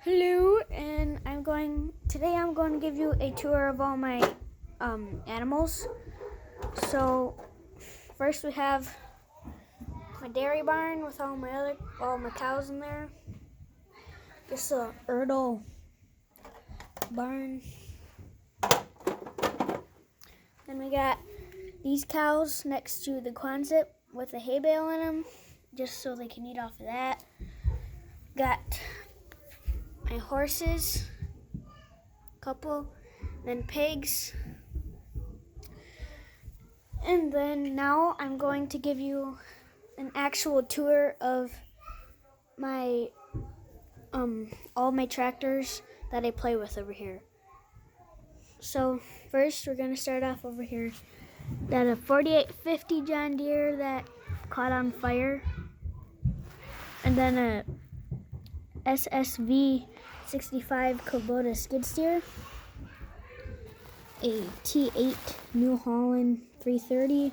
Hello, and today I'm going to give you a tour of all my animals. So first we have my dairy barn with all my cows in there. Just a Erdl barn. Then we got these cows next to the Quonset with a hay bale in them, just so they can eat off of that. Got my horses, couple, then pigs, and then now I'm going to give you an actual tour of my all my tractors that I play with over here. So first we're gonna start off over here. Got a 4850 John Deere that caught on fire, and then a SSV 65 Kubota skid steer, a T8 New Holland 330,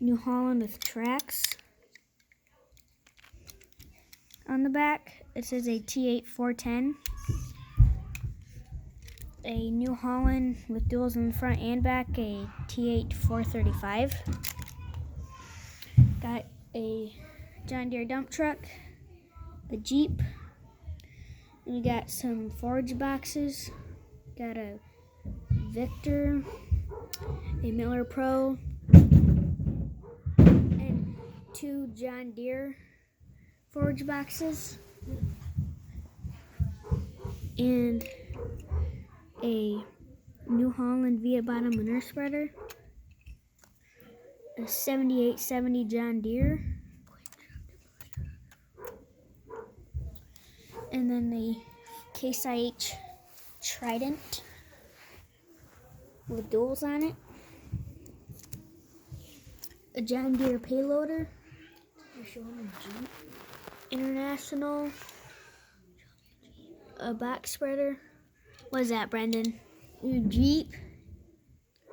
New Holland with tracks on the back. It says a T8 410, a New Holland with duals in the front and back, a T8 435. Got a John Deere dump truck, a Jeep, and we got some forage boxes. Got a Victor, a Miller Pro, and two John Deere forage boxes, and a New Holland Via Bottom manure spreader, a 7870 John Deere, and then the Case IH Trident with duals on it, a John Deere payloader, International, a box spreader. What is that, Brendan? Your Jeep,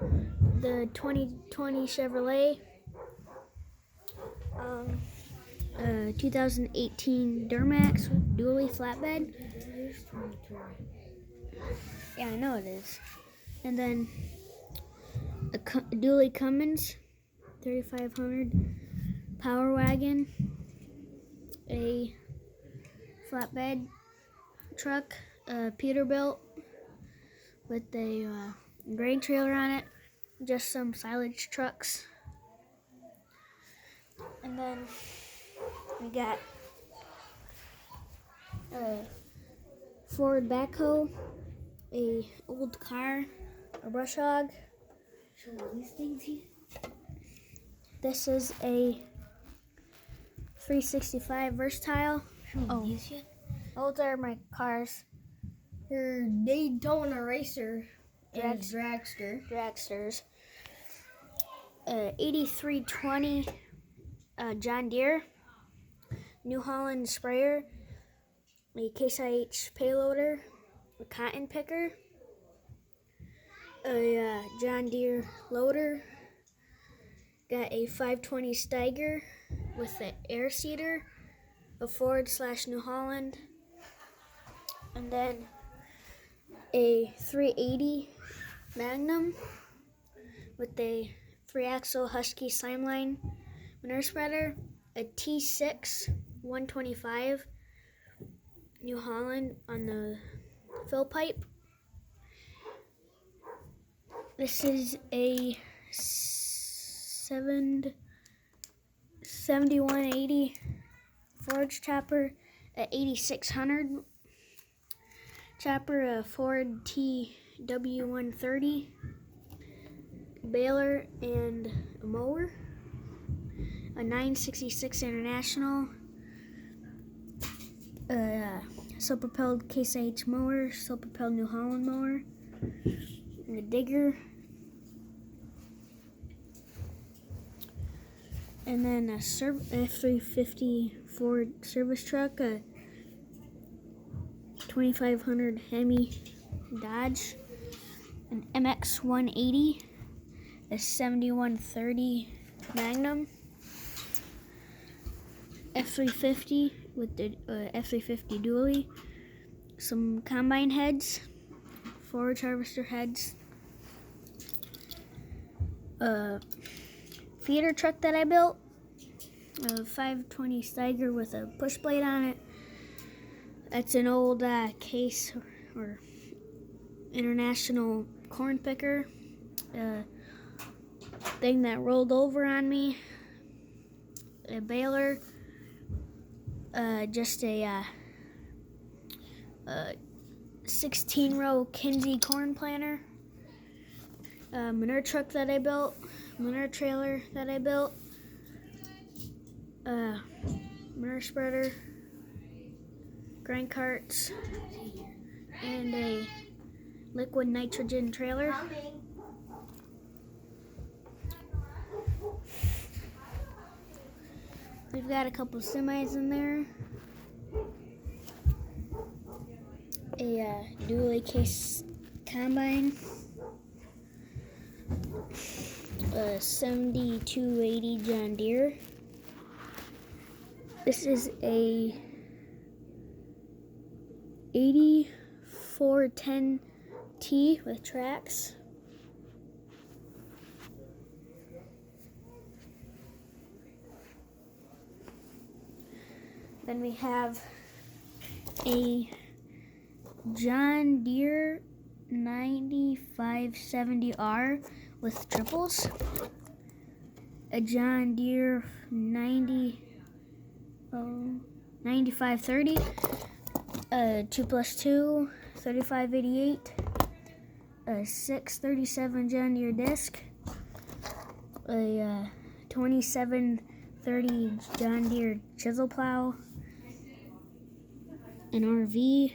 the 2020 Chevrolet, 2018 Duramax dually flatbed. Yeah, I know it is. And then a dually Cummins 3500 Power Wagon, a flatbed truck, Peterbilt with a grain trailer on it, just some silage trucks. And then we got a Ford backhoe, a old car, a brush hog. Show these things here. This is a 365 Versatile. These yet? Those are my cars. Her Daytona Racer and Dragsters. 8320 John Deere, New Holland sprayer, a Case IH payloader, a cotton picker, a John Deere loader. Got a 520 Steiger with the air seeder, a Ford/New Holland, and then a 380 Magnum with a 3-axle Husky Slimeline manure spreader, a T6 125 New Holland on the fill pipe. This is a 7180 forage chopper, a 8600 chopper, a Ford TW130 baler and a mower, a 966 International, a self-propelled Case IH mower, self-propelled New Holland mower, and a digger, and then a F350 Ford service truck, a 2500 Hemi Dodge, an MX 180, a 7130 Magnum, F350 with the F350 dually, some combine heads, forage harvester heads, a feeder truck that I built, a 520 Steiger with a push blade on it. That's an old Case or International corn picker thing that rolled over on me. A baler, just a 16-row Kinsey corn planter, manure truck that I built, manure trailer that I built, manure spreader, grind carts, and a liquid nitrogen trailer. We've got a couple semis in there, a dually case combine, a 7280 John Deere. This is a 8410T with tracks. Then we have a John Deere 9570R with triples, a John Deere 9530, a 2+2 3588, a 637 John Deere disc, a 2730 John Deere chisel plow, an RV,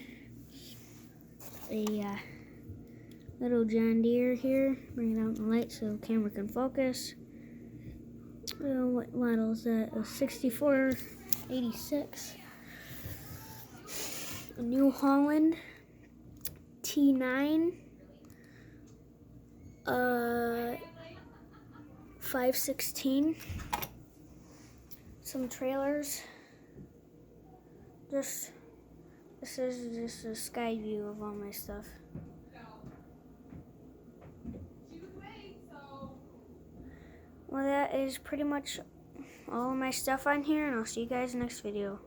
a little John Deere here. Bring it out in the light so the camera can focus. What model is that? A 6486. A New Holland T9. 516. Some trailers. This is just a sky view of all my stuff. Well, that is pretty much all of my stuff on here, and I'll see you guys next video.